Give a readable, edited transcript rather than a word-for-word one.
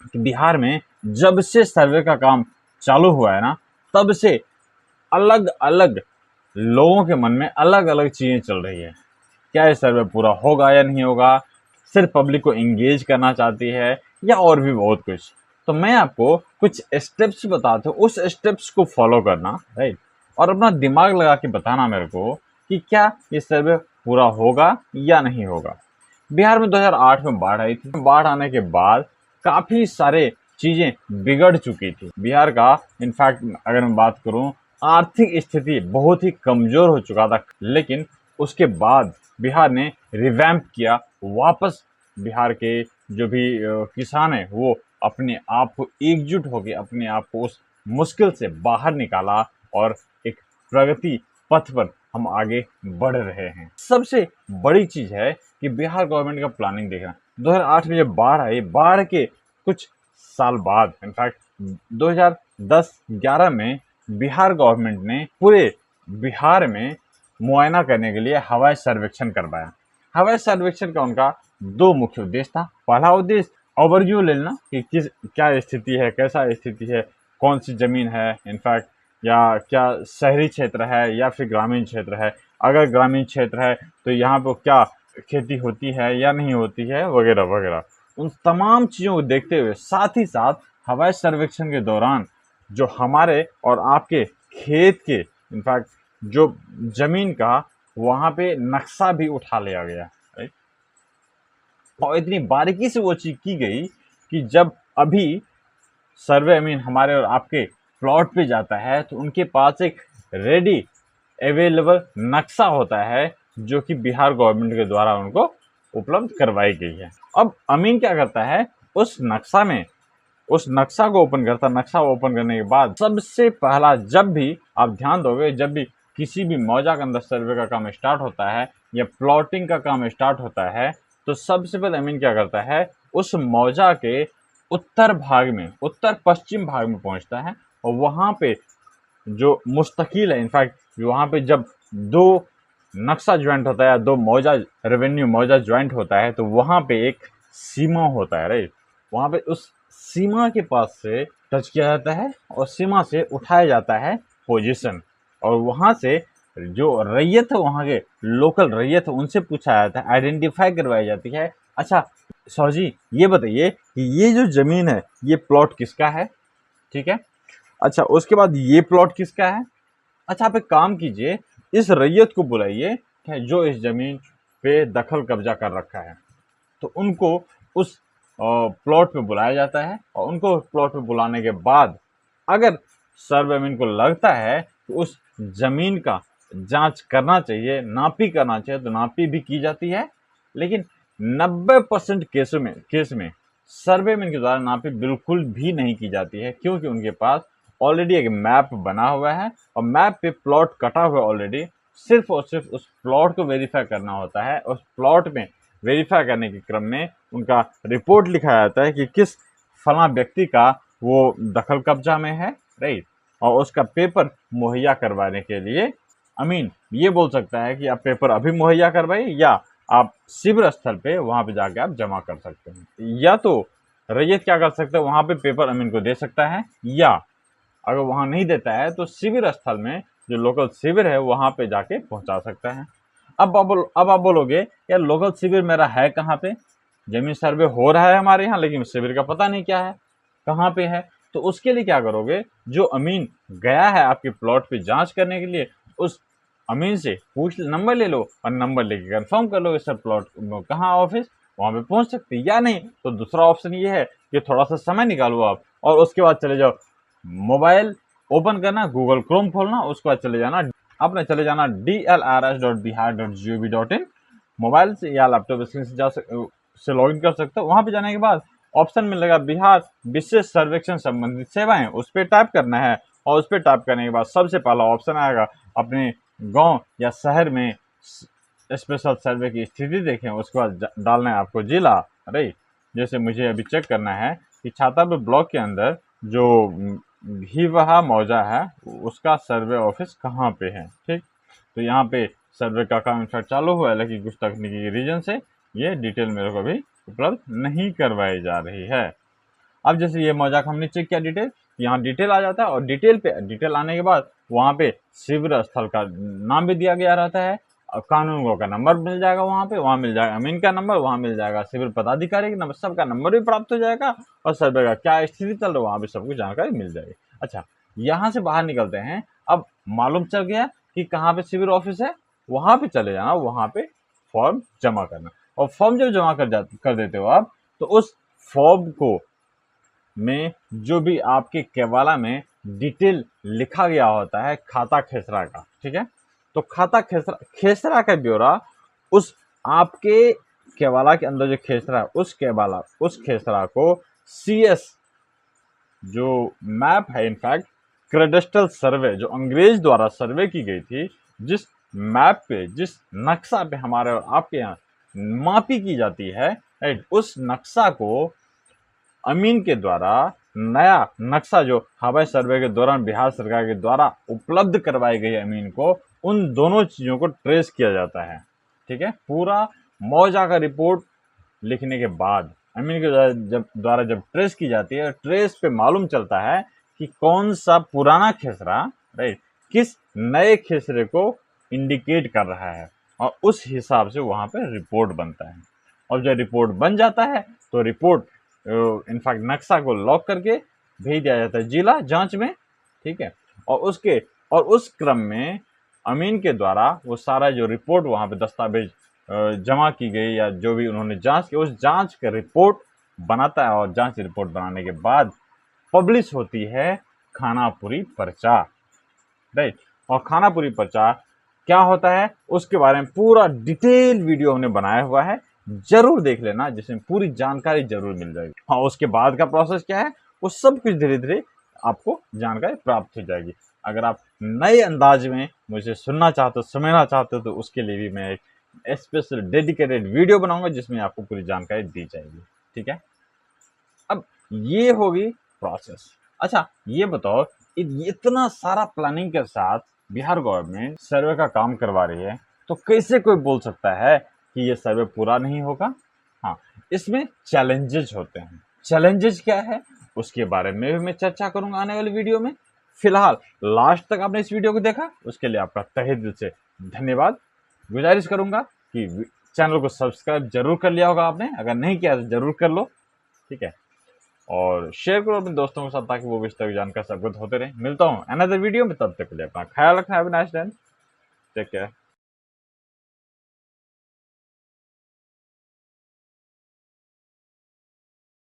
कि बिहार में जब से सर्वे का काम चालू हुआ है ना, तब से अलग अलग लोगों के मन में अलग अलग चीज़ें चल रही है। क्या ये सर्वे पूरा होगा या नहीं होगा, सिर्फ पब्लिक को इंगेज करना चाहती है, या और भी बहुत कुछ। तो मैं आपको कुछ स्टेप्स बताता हूँ, उस स्टेप्स को फॉलो करना, राइट, और अपना दिमाग लगा के बताना मेरे को कि क्या ये सर्वे पूरा होगा या नहीं होगा। बिहार में 2008 में बाढ़ आई थी। बाढ़ आने के बाद काफ़ी सारे चीज़ें बिगड़ चुकी थी। बिहार का इनफैक्ट अगर मैं बात करूं, आर्थिक स्थिति बहुत ही कमज़ोर हो चुका था, लेकिन उसके बाद बिहार ने रिवैम्प किया। वापस बिहार के जो भी किसान हैं वो अपने आप को एकजुट होकर अपने आप को उस मुश्किल से बाहर निकाला और एक प्रगति पथ पर हम आगे बढ़ रहे हैं। सबसे बड़ी चीज़ है कि बिहार गवर्नमेंट का प्लानिंग देखना। 2008 में जब बाढ़ आई, बाढ़ के कुछ साल बाद इनफैक्ट 2010-11 में बिहार गवर्नमेंट ने पूरे बिहार में मुआयना करने के लिए हवाई सर्वेक्षण करवाया। हवाई सर्वेक्षण का उनका दो मुख्य उद्देश्य था। पहला उद्देश्य ओवरव्यू लेना कि किस क्या स्थिति है, कैसा स्थिति है, कौन सी जमीन है इनफैक्ट, या क्या शहरी क्षेत्र है या फिर ग्रामीण क्षेत्र है। अगर ग्रामीण क्षेत्र है तो यहाँ पर क्या खेती होती है या नहीं होती है, वगैरह वगैरह। उन तमाम चीज़ों को देखते हुए साथ ही साथ हवाई सर्वेक्षण के दौरान जो हमारे और आपके खेत के इनफैक्ट जो जमीन का वहाँ पे नक्शा भी उठा लिया गया, राइट। और इतनी बारीकी से वो चीज़ की गई कि जब अभी सर्वे हमारे और आपके प्लॉट पे जाता है तो उनके पास एक रेडी अवेलेबल नक्शा होता है जो कि बिहार गवर्नमेंट के द्वारा उनको उपलब्ध करवाई गई है। अब अमीन क्या करता है, उस नक्शा को ओपन करता है। नक्शा ओपन करने के बाद सबसे पहला, जब भी आप ध्यान दोगे, जब भी किसी भी मौजा के अंदर सर्वे का काम स्टार्ट होता है या प्लॉटिंग का काम स्टार्ट होता है, तो सबसे पहले अमीन क्या करता है, उस मौजा के उत्तर भाग में, उत्तर पश्चिम भाग में पहुंचता है और वहां पे जो मुस्तकिल है इनफैक्ट, वहां पे जब दो नक्शा ज्वाइंट होता है या दो मौजा रेवेन्यू मौजा ज्वाइंट होता है तो वहां पे एक सीमा होता है, राइट। वहां पे उस सीमा के पास से टच किया जाता है और सीमा से उठाया जाता है पोजीशन, और वहां से जो रैयत है, वहां के लोकल रैयत है, उनसे पूछा जाता है, आइडेंटिफाई करवाई जाती है। अच्छा सर जी, ये बताइए कि ये जो जमीन है ये प्लॉट किसका है, ठीक है। अच्छा उसके बाद ये प्लॉट किसका है। अच्छा आप एक काम कीजिए, इस रैयत को बुलाइए जो इस जमीन पे दखल कब्जा कर रखा है। तो उनको उस प्लॉट में बुलाया जाता है और उनको प्लॉट में बुलाने के बाद अगर सर्वे को लगता है कि उस जमीन का जांच करना चाहिए, नापी करना चाहिए, तो नापी भी की जाती है। लेकिन 90% केस में सर्वेमैन के द्वारा नापी बिल्कुल भी नहीं की जाती है, क्योंकि उनके पास ऑलरेडी एक मैप बना हुआ है और मैप पे प्लॉट कटा हुआ है ऑलरेडी। सिर्फ और सिर्फ उस प्लॉट को वेरीफाई करना होता है। उस प्लॉट में वेरीफाई करने के क्रम में उनका रिपोर्ट लिखा जाता है कि किस फला व्यक्ति का वो दखल कब्जा में है, राइट। और उसका पेपर मुहैया करवाने के लिए अमीन ये बोल सकता है कि आप पेपर अभी मुहैया करवाइए या आप शिविर स्थल पे वहां पे जाके आप जमा कर सकते हैं। या तो रैयत क्या कर सकते हैं, वहां पे पेपर अमीन को दे सकता है, या अगर वहां नहीं देता है तो शिविर स्थल में जो लोकल शिविर है वहां पे जाके पहुंचा सकता है। अब आप बोलोगे यार लोकल शिविर मेरा है कहाँ पे, जमीन सर्वे हो रहा है हमारे यहाँ लेकिन शिविर का पता नहीं क्या है, कहाँ पे है। तो उसके लिए क्या करोगे, जो अमीन गया है आपके प्लॉट पे जांच करने के लिए, उस अमीन से नंबर ले लो और नंबर लेके कंफर्म कर लो सर प्लॉट कहाँ ऑफिस, वहां पे पहुंच सकते। या नहीं तो दूसरा ऑप्शन ये है कि थोड़ा सा समय निकालो आप और उसके बाद चले जाओ, मोबाइल ओपन करना, गूगल क्रोम खोलना, उसके बाद चले जाना DLRS.bihar.gov.in, मोबाइल से या लैपटॉप स्क्रीन से लॉगिन कर सकते हो। वहां पे जाने के बाद ऑप्शन मिलेगा बिहार विशेष सर्वेक्षण संबंधित सेवाएं, उस पर टाइप करना है और उस पर टाइप करने के बाद सबसे पहला ऑप्शन आएगा अपने गांव या शहर में स्पेशल सर्वे की स्थिति देखें। उसके बाद डालना है आपको जिला, राइट। जैसे मुझे अभी चेक करना है कि छातापुर ब्लॉक के अंदर जो भीवहा मौजा है उसका सर्वे ऑफिस कहाँ पे है, ठीक। तो यहाँ पे सर्वे का काम इनफैक्ट चालू हुआ है, लेकिन कुछ तकनीकी रीजन से ये डिटेल मेरे को अभी उपलब्ध नहीं करवाई जा रही है। अब जैसे ये मौजा का हमने चेक किया डिटेल, यहाँ डिटेल आ जाता है और डिटेल आने के बाद वहाँ पे शिविर स्थल का नाम भी दिया गया रहता है, कानूनगो का नंबर मिल जाएगा, वहाँ मिल जाएगा अमीन का नंबर, वहाँ मिल जाएगा शिविर पदाधिकारी का नंबर, सबका नंबर भी प्राप्त हो जाएगा और सर्वे का क्या स्थिति चल रहा है वहाँ पे सब कुछ जानकारी मिल जाएगी। अच्छा, यहाँ से बाहर निकलते हैं। अब मालूम चल गया कि कहाँ पे शिविर ऑफिस है, वहाँ पे चले जाना, वहाँ पे फॉर्म जमा करना, और फॉर्म जब जमा कर देते हो आप, तो उस फॉर्म को में जो भी आपके केवाला में डिटेल लिखा गया होता है खाता खेसरा का, ठीक है, तो खाता खेसरा का ब्यौरा उस आपके केवाला के अंदर जो खेसरा है उस खेसरा को CS जो मैप है, इनफैक्ट क्रेडेस्टल सर्वे जो अंग्रेज द्वारा सर्वे की गई थी, जिस मैप पे जिस नक्शा पे हमारे और आपके यहाँ मापी की जाती है, राइट, उस नक्शा को अमीन के द्वारा नया नक्शा जो हवाई सर्वे के दौरान बिहार सरकार के द्वारा उपलब्ध करवाई गई अमीन को, उन दोनों चीजों को ट्रेस किया जाता है, ठीक है। पूरा मौजा का रिपोर्ट लिखने के बाद अमीन के द्वारा जब ट्रेस की जाती है, ट्रेस पे मालूम चलता है कि कौन सा पुराना खेसरा, राइट, किस नए खेसरे को इंडिकेट कर रहा है, और उस हिसाब से वहां पे रिपोर्ट बनता है। और जब रिपोर्ट बन जाता है तो रिपोर्ट इनफैक्ट नक्शा को लॉक करके भेज दिया जाता है जिला जांच में, ठीक है। और उस क्रम में अमीन के द्वारा वो सारा जो रिपोर्ट वहां पे दस्तावेज जमा की गई या जो भी उन्होंने जांच की, उस जांच का रिपोर्ट बनाता है, और जांच रिपोर्ट बनाने के बाद पब्लिश होती है खानापुरी पर्चा, राइट। और खानापुरी पर्चा क्या होता है उसके बारे में पूरा डिटेल वीडियो हमने बनाया हुआ है, जरूर देख लेना, जिसमें पूरी जानकारी जरूर मिल जाएगी। हाँ, उसके बाद का प्रोसेस क्या है वो सब कुछ धीरे धीरे आपको जानकारी प्राप्त हो जाएगी। अगर आप नए अंदाज में मुझे सुनना चाहते हो, समझना चाहते हो, तो उसके लिए भी मैं एक स्पेशल डेडिकेटेड वीडियो बनाऊंगा जिसमें आपको पूरी जानकारी दी जाएगी, ठीक है। अब ये होगी प्रोसेस। अच्छा, ये बताओ, इतना सारा प्लानिंग के साथ बिहार गवर्नमेंट सर्वे का काम करवा रही है, तो कैसे कोई बोल सकता है कि ये सर्वे पूरा नहीं होगा? हाँ, इसमें चैलेंजेस होते हैं। चैलेंजेस क्या है उसके बारे में भी मैं चर्चा करूंगा आने वाली वीडियो में। फिलहाल लास्ट तक आपने इस वीडियो को देखा, उसके लिए आपका तहे दिल से धन्यवाद। गुजारिश करूंगा कि चैनल को सब्सक्राइब जरूर कर लिया होगा आपने, अगर नहीं किया तो जरूर कर लो, ठीक है। और शेयर करो अपने दोस्तों के साथ ताकि वो भी इस तरह की जानकारी से अवगत होते रहे। मिलता हूँ अनदर वीडियो में, तब तक के लिए अपना ख्याल रखना। Have a nice day, take care.